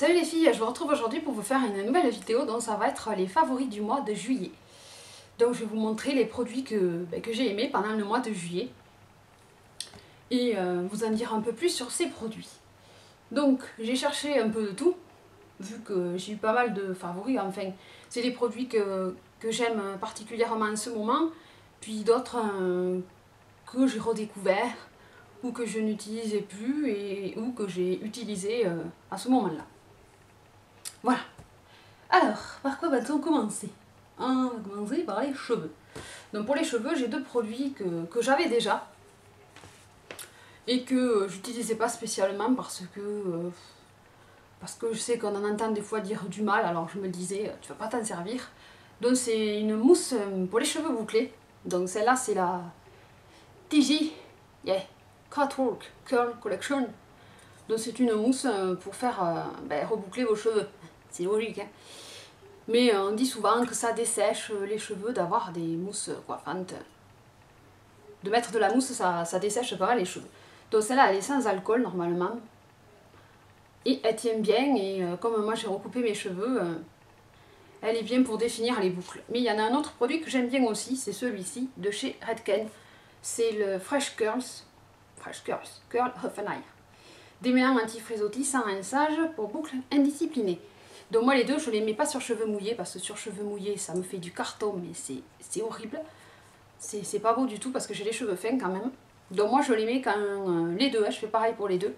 Salut les filles, je vous retrouve aujourd'hui pour vous faire une nouvelle vidéo dont ça va être les favoris du mois de juillet. Donc je vais vous montrer les produits que j'ai aimés pendant le mois de juillet et vous en dire un peu plus sur ces produits. Donc j'ai cherché un peu de tout, vu que j'ai eu pas mal de favoris, enfin c'est des produits que j'aime particulièrement en ce moment, puis d'autres que j'ai redécouverts ou que je n'utilisais plus ou que j'ai utilisé à ce moment-là. Voilà. Alors, par quoi va-t-on commencer? On va commencer par les cheveux. Donc pour les cheveux, j'ai deux produits que j'avais déjà et que j'utilisais pas spécialement parce que je sais qu'on en entend des fois dire du mal, alors je me disais, tu vas pas t'en servir. Donc c'est une mousse pour les cheveux bouclés. Donc celle-là, c'est la TJ Cutwork Curl Collection. Donc c'est une mousse pour faire reboucler vos cheveux. C'est logique, hein. Mais on dit souvent que ça dessèche les cheveux d'avoir des mousses coiffantes. De mettre de la mousse, ça dessèche pas mal les cheveux. Donc celle-là, elle est sans alcool normalement. Et elle tient bien, et comme moi j'ai recoupé mes cheveux, elle est bien pour définir les boucles. Mais il y en a un autre produit que j'aime bien aussi, c'est celui-ci, de chez Redken. C'est le Fresh Curls Curl of an Eye. Démêlant anti-frisottis sans rinçage pour boucles indisciplinées. Donc moi les deux, je les mets pas sur cheveux mouillés, parce que sur cheveux mouillés, ça me fait du carton, mais c'est horrible. C'est pas beau du tout, parce que j'ai les cheveux fins quand même. Donc moi je les mets quand... les deux, hein, je fais pareil pour les deux.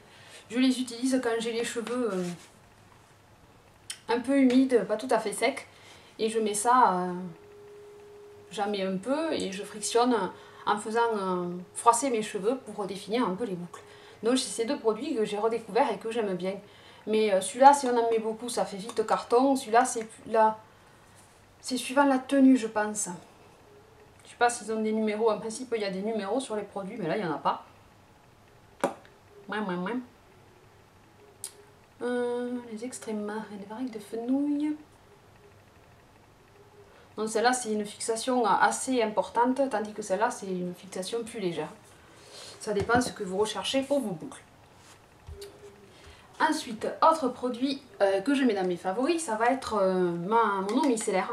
Je les utilise quand j'ai les cheveux un peu humides, pas tout à fait secs. Et je mets ça, j'en mets un peu, et je frictionne en faisant froisser mes cheveux pour redéfinir un peu les boucles. Donc c'est ces deux produits que j'ai redécouverts et que j'aime bien. Mais celui-là, si on en met beaucoup, ça fait vite carton. Celui-là, c'est suivant la tenue, je pense. Je sais pas s'ils ont des numéros. En principe, il y a des numéros sur les produits, mais là, il n'y en a pas. Les extrêmes et les variques de fenouil. Donc celle-là, c'est une fixation assez importante, tandis que celle-là, c'est une fixation plus légère. Ça dépend de ce que vous recherchez pour vos boucles. Ensuite, autre produit que je mets dans mes favoris, ça va être mon eau micellaire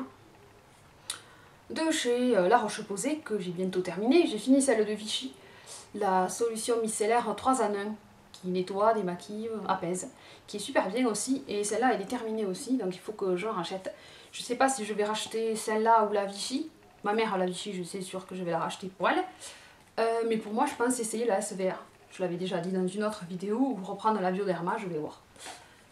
de chez La Roche-Posay, que j'ai bientôt terminé. J'ai fini celle de Vichy, la solution micellaire 3 en 1, qui nettoie, démaquille, apaise, qui est super bien aussi. Et celle-là, elle est terminée aussi, donc il faut que j'en rachète. Je ne sais pas si je vais racheter celle-là ou la Vichy. Ma mère a la Vichy, je sais sûr que je vais la racheter pour elle. Mais pour moi, je pense essayer la SVR. Je l'avais déjà dit dans une autre vidéo, ou reprendre la Bioderma, je vais voir.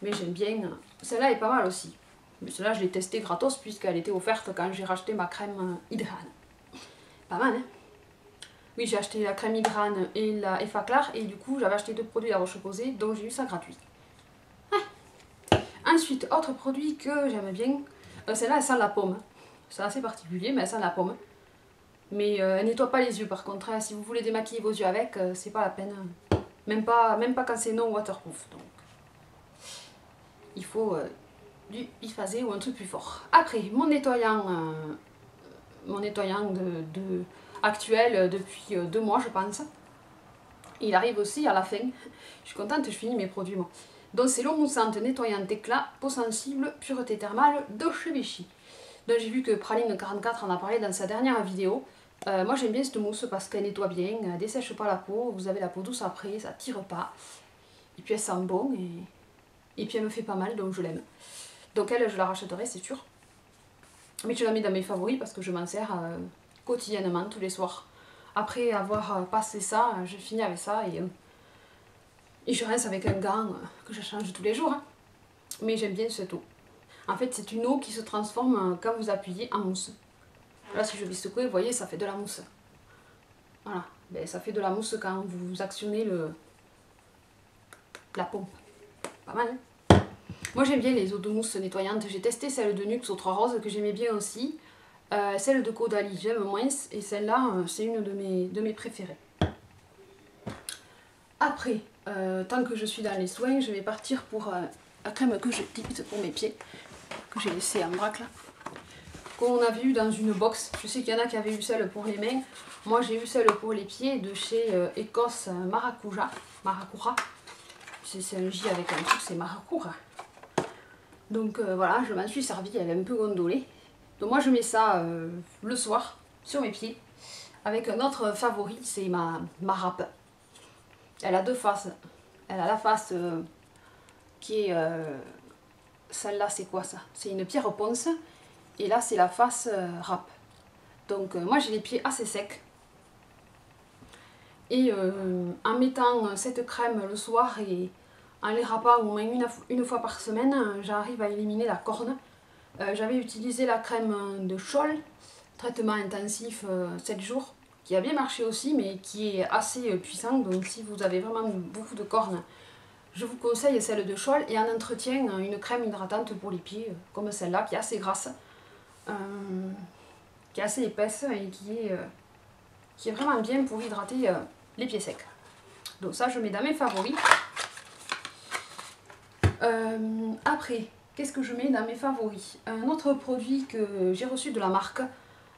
Mais j'aime bien. Celle-là est pas mal aussi. Mais celle-là, je l'ai testée gratos puisqu'elle était offerte quand j'ai racheté ma crème Hydrane. Pas mal, hein? Oui, j'ai acheté la crème Hydrane et la Effaclar, et du coup, j'avais acheté deux produits à Roche-Posay, donc j'ai eu ça gratuit. Ah. Ensuite, autre produit que j'aime bien. Celle-là, elle sent la pomme. C'est assez particulier, mais elle sent la pomme. Mais elle nettoie pas les yeux par contre, hein. Si vous voulez démaquiller vos yeux avec, c'est pas la peine. Même pas quand c'est non waterproof. Donc il faut du biphasé ou un truc plus fort. Après, mon nettoyant actuel depuis 2 mois je pense. Il arrive aussi à la fin. Je suis contente, je finis mes produits moi. Donc c'est l'eau moussante nettoyante éclat, peau sensible, pureté thermale de chez Vichy. Donc j'ai vu que Praline44 en a parlé dans sa dernière vidéo. Moi j'aime bien cette mousse parce qu'elle nettoie bien, elle dessèche pas la peau, vous avez la peau douce après, ça tire pas. Et puis elle sent bon et puis elle me fait pas mal, donc je l'aime. Donc elle, je la rachèterai, c'est sûr. Mais je la mets dans mes favoris parce que je m'en sers quotidiennement, tous les soirs. Après avoir passé ça, je finis avec ça et je rince avec un gant que je change tous les jours. Hein. Mais j'aime bien cette eau. En fait, c'est une eau qui se transforme quand vous appuyez en mousse. Là, si je vais secouer, vous voyez, ça fait de la mousse. Voilà, ben, ça fait de la mousse quand vous actionnez la pompe. Pas mal, hein? Moi, j'aime bien les eaux de mousse nettoyantes. J'ai testé celle de Nuxe aux 3 roses, que j'aimais bien aussi. Celle de Caudalie, j'aime moins. Et celle-là, c'est une de mes préférées. Après, tant que je suis dans les soins, je vais partir pour la crème que j'utilise pour mes pieds, que j'ai laissée en vrac là. Qu'on avait eu dans une box. Je sais qu'il y en a qui avaient eu celle pour les mains. Moi j'ai eu celle pour les pieds de chez Écosse Maracuja. C'est un J avec un truc, c'est Maracuja. Donc voilà, je m'en suis servie, elle est un peu gondolée. Donc moi je mets ça le soir sur mes pieds avec un autre favori, c'est ma râpe. Elle a deux faces. Elle a la face qui est... celle-là c'est quoi ça? C'est une pierre ponce et là c'est la face râpe. Donc moi j'ai les pieds assez secs. Et en mettant cette crème le soir et en les râpant au moins une fois par semaine, j'arrive à éliminer la corne. J'avais utilisé la crème de Scholl, traitement intensif 7 jours, qui a bien marché aussi, mais qui est assez puissant. Donc si vous avez vraiment beaucoup de cornes, je vous conseille celle de Scholl. Et en entretien, une crème hydratante pour les pieds, comme celle-là, qui est assez grasse, qui est assez épaisse et qui est vraiment bien pour hydrater les pieds secs. Donc ça, je mets dans mes favoris. Après, qu'est-ce que je mets dans mes favoris? Un autre produit que j'ai reçu de la marque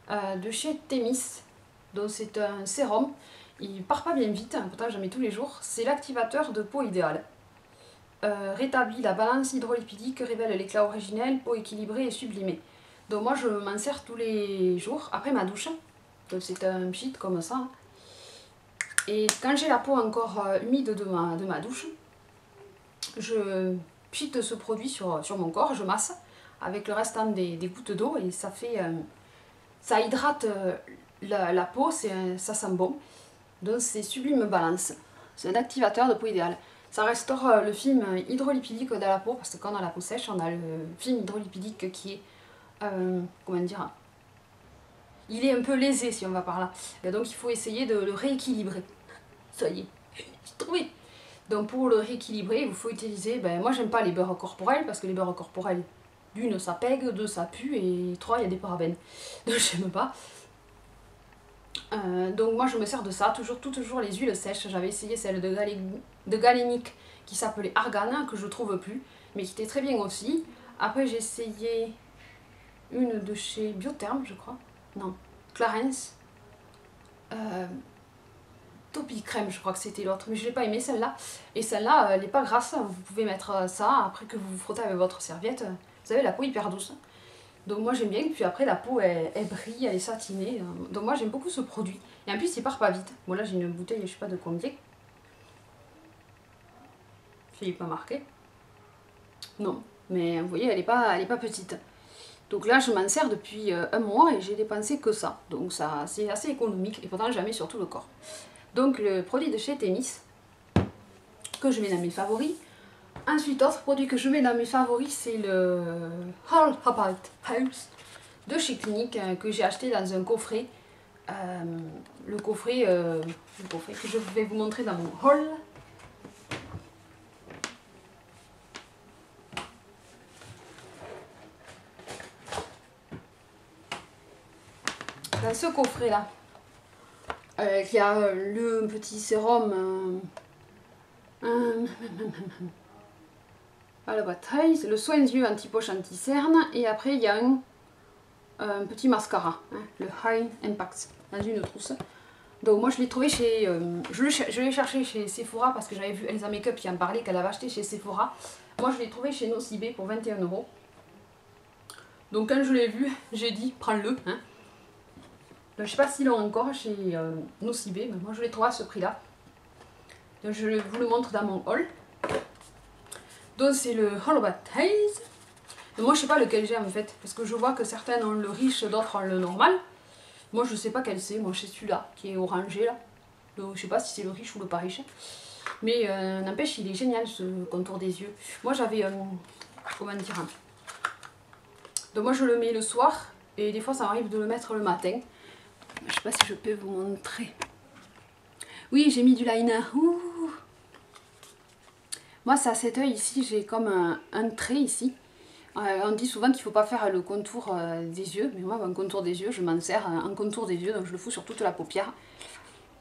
de chez Temis. Donc c'est un sérum. Il part pas bien vite, pourtant je mets tous les jours. C'est l'activateur de peau idéale. Rétablit la balance hydrolipidique, révèle l'éclat originel, peau équilibrée et sublimée. Donc moi je m'en sers tous les jours après ma douche. Donc c'est un pchit comme ça. Et quand j'ai la peau encore humide de ma douche, je pchite ce produit sur mon corps, je masse avec le restant des gouttes d'eau et ça fait... ça hydrate la peau, ça sent bon. Donc c'est Sublime Balance. C'est un activateur de peau idéale. Ça restaure le film hydrolipidique dans la peau, parce que quand on a la peau sèche, on a le film hydrolipidique qui est... comment dire? Il est un peu lésé si on va par là. Et donc il faut essayer de le rééquilibrer. Ça y est, j'ai trouvé. Donc pour le rééquilibrer, il faut utiliser... moi j'aime pas les beurres corporels, parce que les beurres corporels, d'une ça pègue, deux ça pue, et trois il y a des parabènes. Donc j'aime pas. Donc moi je me sers de ça, toujours les huiles sèches. J'avais essayé celle de Galénic qui s'appelait Argan, que je trouve plus, mais qui était très bien aussi. Après j'ai essayé une de chez Biotherm, je crois. Non, Clarence. Topi crème, je crois que c'était l'autre, mais je l'ai pas aimé celle-là. Et celle-là, elle n'est pas grasse, vous pouvez mettre ça après que vous vous frottez avec votre serviette. Vous avez la peau hyper douce. Donc moi j'aime bien, puis après la peau elle brille, elle est satinée. Donc moi j'aime beaucoup ce produit. Et en plus il part pas vite. Bon là j'ai une bouteille, je sais pas de combien. Philippe m'a marqué. Non, mais vous voyez elle est pas petite. Donc là je m'en sers depuis un mois et j'ai dépensé que ça. Donc ça c'est assez économique et pourtant jamais sur tout le corps. Donc le produit de chez Temis, que je mets dans mes favoris. Ensuite, autre produit que je mets dans mes favoris, c'est le Whole Herbal House de chez Clinique que j'ai acheté dans un coffret. Le coffret que je vais vous montrer dans mon haul. Dans ce coffret là, il y a le petit sérum à la bataille, c'est le soin des yeux anti-poche anti-cerne, et après il y a un petit mascara, hein, le High Impact, dans une trousse. Donc moi je l'ai trouvé chez... je l'ai cherché chez Sephora parce que j'avais vu Elsa Makeup qui en parlait, qu'elle avait acheté chez Sephora. Moi je l'ai trouvé chez Nocibé pour 21 €. Donc quand je l'ai vu, j'ai dit prends-le. Hein. Donc je sais pas s'ils l'ont encore chez Nocibé, mais moi je l'ai trouvé à ce prix-là. Donc je vous le montre dans mon haul. Donc c'est le Whole Haze. Moi je sais pas lequel j'ai en fait, parce que je vois que certaines ont le riche, d'autres ont le normal. Moi je sais pas quel c'est, moi c'est celui-là qui est orangé là. Donc je sais pas si c'est le riche ou le pas riche. Mais n'empêche il est génial ce contour des yeux. Moi j'avais, comment dire, donc moi je le mets le soir et des fois ça m'arrive de le mettre le matin. Je sais pas si je peux vous montrer. Oui j'ai mis du liner. Ouh. Moi c'est à cet œil ici, j'ai comme un trait ici. On dit souvent qu'il ne faut pas faire le contour des yeux, mais moi un contour des yeux, je m'en sers en contour des yeux, donc je le fous sur toute la paupière.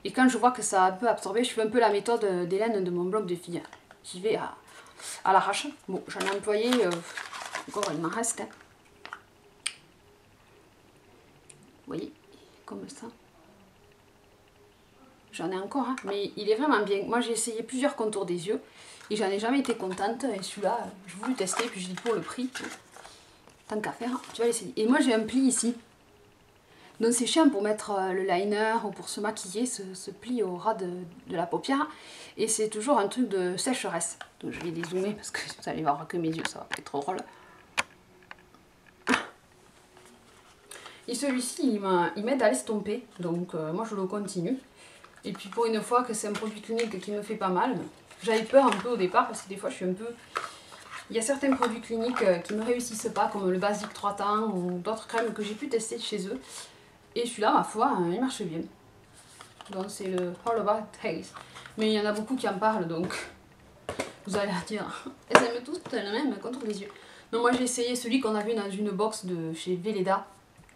Et quand je vois que ça a un peu absorbé, je fais un peu la méthode d'Hélène de mon blog de filles. J'y vais à l'arrache. Bon, j'en ai employé, encore il m'en reste. Hein. Vous voyez, comme ça. J'en ai encore, hein, mais il est vraiment bien. Moi j'ai essayé plusieurs contours des yeux. Et j'en ai jamais été contente. Et celui-là, je voulais tester. Puis je dis pour le prix, tant qu'à faire, tu vas l'essayer. Et moi j'ai un pli ici. Donc c'est chiant pour mettre le liner ou pour se maquiller, ce pli au ras de la paupière. Et c'est toujours un truc de sécheresse. Donc je vais dézoomer parce que vous allez voir que mes yeux, ça va pas être trop drôle. Et celui-ci, il m'aide à l'estomper. Donc moi je le continue. Et puis pour une fois que c'est un produit clinique qui me fait pas mal, j'avais peur un peu au départ parce que des fois je suis un peu... Il y a certains produits cliniques qui ne me réussissent pas, comme le Basique 3 temps ou d'autres crèmes que j'ai pu tester de chez eux. Et celui-là, ma foi, il marche bien. Donc c'est le All About Taste. Mais il y en a beaucoup qui en parlent, donc vous allez dire, elles aiment toutes le même contre les yeux. Non, moi j'ai essayé celui qu'on a vu dans une box de chez Velleda.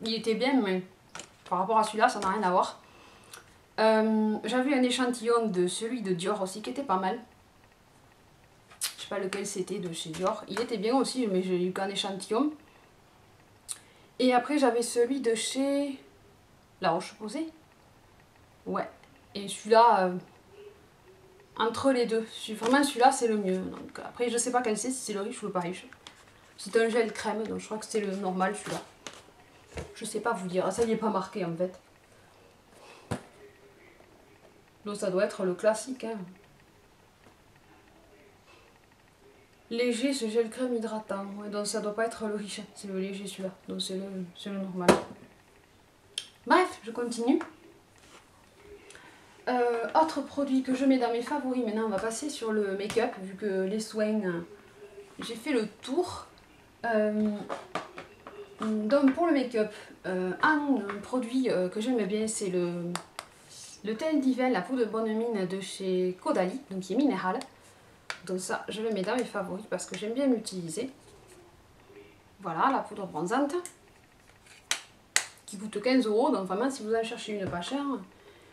Il était bien, mais par rapport à celui-là, ça n'a rien à voir. J'avais un échantillon de celui de Dior aussi qui était pas mal. Je sais pas lequel c'était de chez Dior. Il était bien aussi, mais j'ai eu qu'un échantillon. Et après j'avais celui de chez La Roche-Posay. Ouais. Et celui-là, entre les deux. Vraiment celui-là c'est le mieux. Donc, après je sais pas quel c'est, si c'est le riche ou le pas riche. C'est un gel crème, donc je crois que c'est le normal celui-là. Je sais pas vous dire, ça y est pas marqué en fait. Donc ça doit être le classique. Hein. Léger, ce gel crème hydratant. Ouais, donc ça doit pas être le riche, c'est le léger celui-là. Donc c'est le normal. Bref, je continue. Autre produit que je mets dans mes favoris, maintenant on va passer sur le make-up, vu que les soins, j'ai fait le tour. Donc pour le make-up, un produit que j'aime bien, c'est le Teint Divin, la poudre de bonne mine de chez Caudalie, donc qui est minérale. Donc ça, je le mets dans mes favoris parce que j'aime bien l'utiliser. Voilà, la poudre bronzante, qui coûte 15 €, donc vraiment si vous en cherchez une pas chère,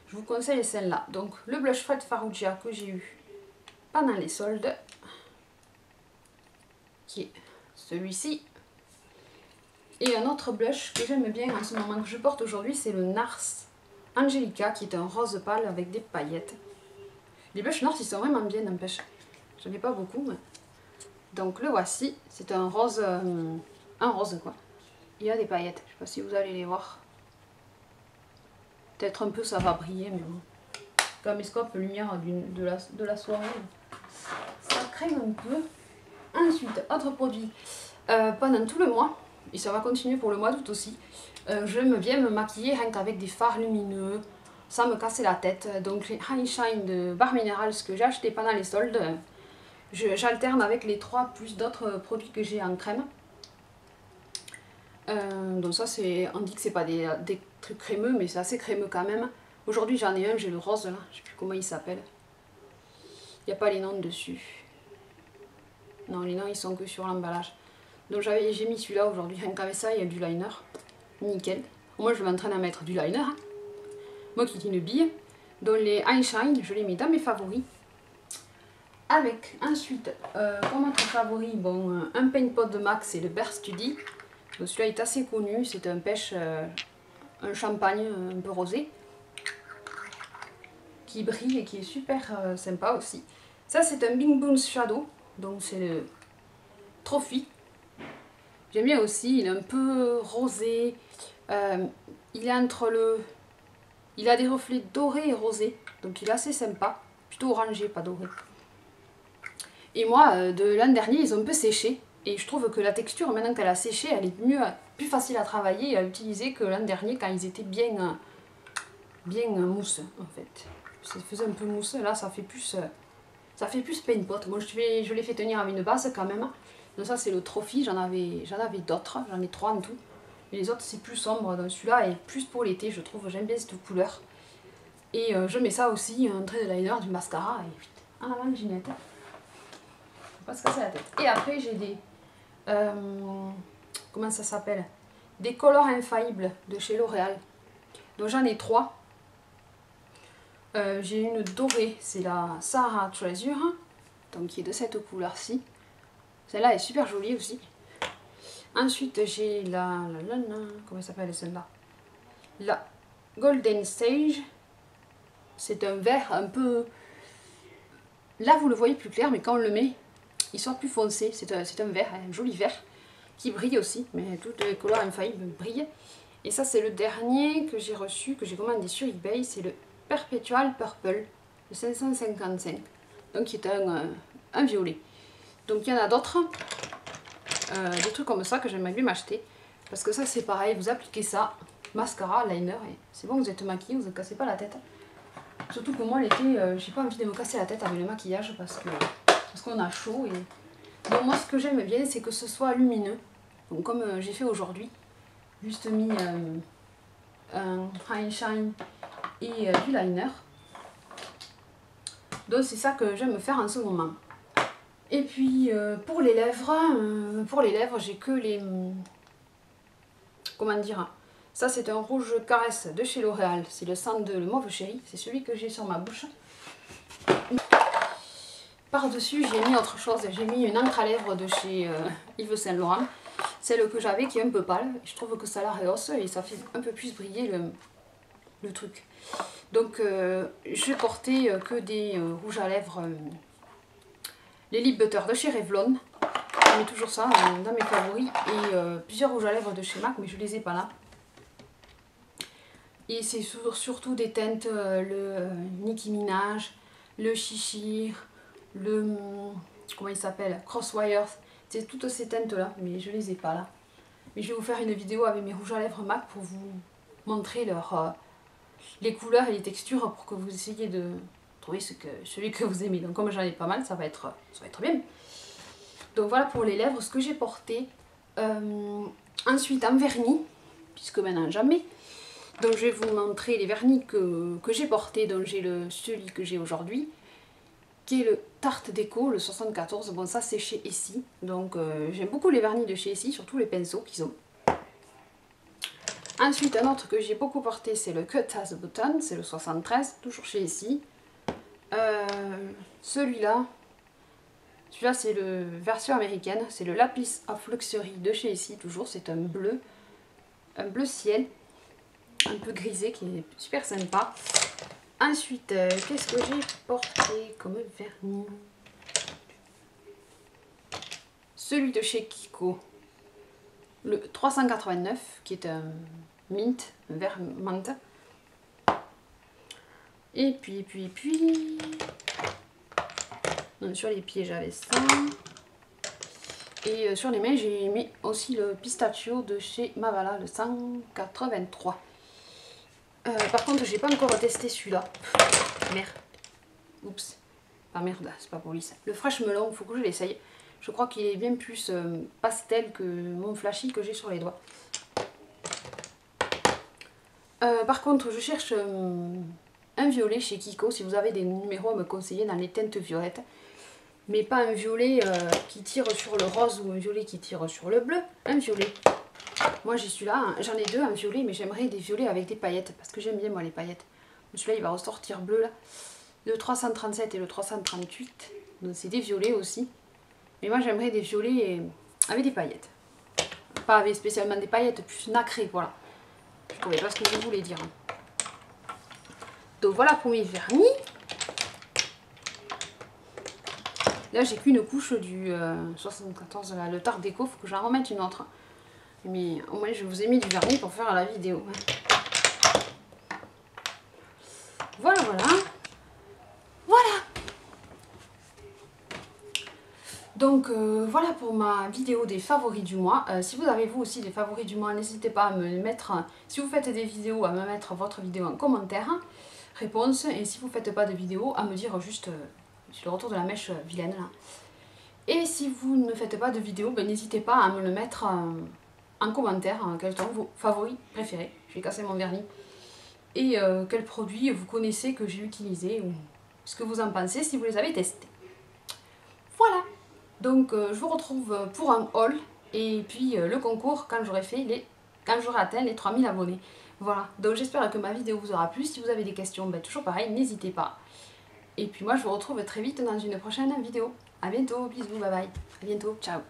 je vous conseille celle-là. Donc le blush Fred Farrugia que j'ai eu pendant les soldes, qui est celui-ci. Et un autre blush que j'aime bien en ce moment, que je porte aujourd'hui, c'est le Nars Angelica, qui est un rose pâle avec des paillettes. Les blushs Nars, ils sont vraiment bien, n'empêche. J'en ai pas beaucoup, mais... Donc le voici, c'est un rose quoi. Il y a des paillettes, je sais pas si vous allez les voir. Peut-être un peu ça va briller, mais bon. Caméscope lumière de la soirée, ça crème un peu. Ensuite, autre produit, pendant tout le mois, et ça va continuer pour le mois d'août aussi, j'aime bien me maquiller rien qu'avec des fards lumineux, sans me casser la tête. Donc les High Shine de Barre Minerals que j'ai acheté pendant les soldes, j'alterne avec les 3 plus d'autres produits que j'ai en crème. Donc ça on dit que c'est pas des trucs crémeux, mais c'est assez crémeux quand même. Aujourd'hui j'en ai un, j'ai le rose là, je sais plus comment il s'appelle. Il n'y a pas les noms dessus. Non, les noms ils sont que sur l'emballage. Donc j'ai mis celui-là aujourd'hui, rien qu'avec ça, il y a du liner. Nickel. Moi je m'entraîne à mettre du liner. Hein. Moi qui dis une bille. Donc les High Shine, je les mets dans mes favoris. Avec ensuite, comme autre favori, bon, un paint pot de MAC, c'est le Bear Study. Donc celui-là est assez connu, c'est un pêche, un champagne un peu rosé. Qui brille et qui est super sympa aussi. Ça c'est un Bing Boons Shadow, donc c'est le Trophy. J'aime bien aussi, il est un peu rosé, il est entre le... Il a des reflets dorés et rosés, donc il est assez sympa, plutôt orangé, pas doré. Et moi, de l'an dernier, ils ont un peu séché, et je trouve que la texture, maintenant qu'elle a séché, elle est plus facile à travailler et à utiliser que l'an dernier, quand ils étaient bien mousse, en fait. Ça faisait un peu mousse, là ça fait plus paint pot. Moi je l'ai fait tenir avec une base quand même. Donc ça c'est le Trophy, j'en avais d'autres, j'en ai 3 en tout. Mais les autres c'est plus sombre, donc celui-là est plus pour l'été, je trouve, j'aime bien cette couleur. Et je mets ça aussi, un trait de liner, du mascara, et vite, en avant Ginette. Faut pas se casser la tête. Et après j'ai des... comment ça s'appelle? Des Color Infaillibles de chez L'Oréal. Donc j'en ai 3. J'ai une dorée, c'est la Sahara Treasure, donc qui est de cette couleur-ci. Celle-là est super jolie aussi. Ensuite, j'ai comment s'appelle celle-là? La Golden Sage. C'est un vert un peu Là vous le voyez plus clair, mais quand on le met, il sort plus foncé. C'est un vert, un joli vert, qui brille aussi, mais toutes les couleurs infaillibles brillent. Et ça c'est le dernier que j'ai reçu, que j'ai commandé sur eBay, c'est le Perpetual Purple, de 555, donc qui est un violet. Donc il y en a d'autres, des trucs comme ça que j'aimerais bien m'acheter, parce que ça c'est pareil, vous appliquez ça, mascara, liner, et c'est bon, vous êtes maquillé, vous ne cassez pas la tête. Surtout que moi l'été, j'ai pas envie de me casser la tête avec le maquillage, parce qu'on a chaud. Et donc moi ce que j'aime bien, c'est que ce soit lumineux, donc comme j'ai fait aujourd'hui, juste mis un high shine et du liner. Donc c'est ça que j'aime faire en ce moment. Et puis pour les lèvres, j'ai que les... Comment dire? Ça c'est un rouge caresse de chez L'Oréal. C'est le le mauve chéri. C'est celui que j'ai sur ma bouche. Par-dessus j'ai mis autre chose. J'ai mis une encre à lèvres de chez Yves Saint Laurent. Celle que j'avais qui est un peu pâle. Je trouve que ça la rehausse et ça fait un peu plus briller le truc. Donc je portais que des rouges à lèvres, les lip butter de chez Revlon. Je mets toujours ça dans mes favoris. Et plusieurs rouges à lèvres de chez MAC, mais je les ai pas là. Et c'est surtout des teintes, le Nicki Minaj, le Chichir, le... comment il s'appelle, Crosswires. C'est toutes ces teintes là, mais je les ai pas là. Mais je vais vous faire une vidéo avec mes rouges à lèvres MAC pour vous montrer les couleurs et les textures, pour que vous essayiez de trouver celui que vous aimez. Donc comme j'en ai pas mal, ça va être bien. Donc voilà pour les lèvres, ce que j'ai porté. Ensuite en vernis, puisque maintenant j'en mets. Donc je vais vous montrer les vernis que j'ai portés. Donc j'ai celui que j'ai aujourd'hui, qui est le Tarte Déco, le 74. Bon ça c'est chez Essie. Donc j'aime beaucoup les vernis de chez Essie, surtout les pinceaux qu'ils ont. Ensuite, un autre que j'ai beaucoup porté, c'est le Cut as a Button, c'est le 73, toujours chez Essie. Celui-là c'est la version américaine, c'est le Lapis of Luxury de chez Essie, toujours. C'est un bleu ciel, un peu grisé, qui est super sympa. Ensuite, qu'est-ce que j'ai porté comme vernis? Celui de chez Kiko, le 389, qui est un mint, un vert menthe. Et puis... Donc, sur les pieds, j'avais ça. Et sur les mains, j'ai mis aussi le pistachio de chez Mavala, le 183. Par contre, j'ai pas encore testé celui-là. Merde. Oups. Pas merde, c'est pas police. Le fresh melon, il faut que je l'essaye. Je crois qu'il est bien plus pastel que mon flashy que j'ai sur les doigts. Par contre, je cherche un violet chez Kiko. Si vous avez des numéros à me conseiller dans les teintes violettes. Mais pas un violet qui tire sur le rose ou un violet qui tire sur le bleu. Un violet. Moi j'ai celui-là, j'en ai deux, un violet, mais j'aimerais des violets avec des paillettes. Parce que j'aime bien moi les paillettes. Celui-là il va ressortir bleu là. Le 337 et le 338. Donc c'est des violets aussi. Mais moi j'aimerais des violets avec des paillettes. Pas avec spécialement des paillettes, plus nacrées, voilà. Je ne trouvais pas ce que je voulais dire. Donc voilà pour mes vernis. Là j'ai qu'une couche du 74, là, le Tarte Déco, il faut que j'en remette une autre. Mais au moins je vous ai mis du vernis pour faire la vidéo. Voilà, voilà. Voilà. Donc voilà pour ma vidéo des favoris du mois. Si vous avez vous aussi des favoris du mois, n'hésitez pas à me mettre, si vous faites des vidéos, à me mettre votre vidéo en commentaire, réponse. Et si vous ne faites pas de vidéo, à me dire juste le retour de la mèche vilaine là. Et si vous ne faites pas de vidéo, ben, n'hésitez pas à me le mettre en commentaire, quels sont vos favoris préférés. Je vais casser mon vernis. Et quels produits vous connaissez que j'ai utilisé, ou ce que vous en pensez si vous les avez testés. Voilà. Donc je vous retrouve pour un haul et puis le concours quand j'aurai atteint les 3000 abonnés. Voilà, donc j'espère que ma vidéo vous aura plu. Si vous avez des questions, ben, toujours pareil, n'hésitez pas. Et puis moi je vous retrouve très vite dans une prochaine vidéo. A bientôt, bisous, bye bye, à bientôt, ciao.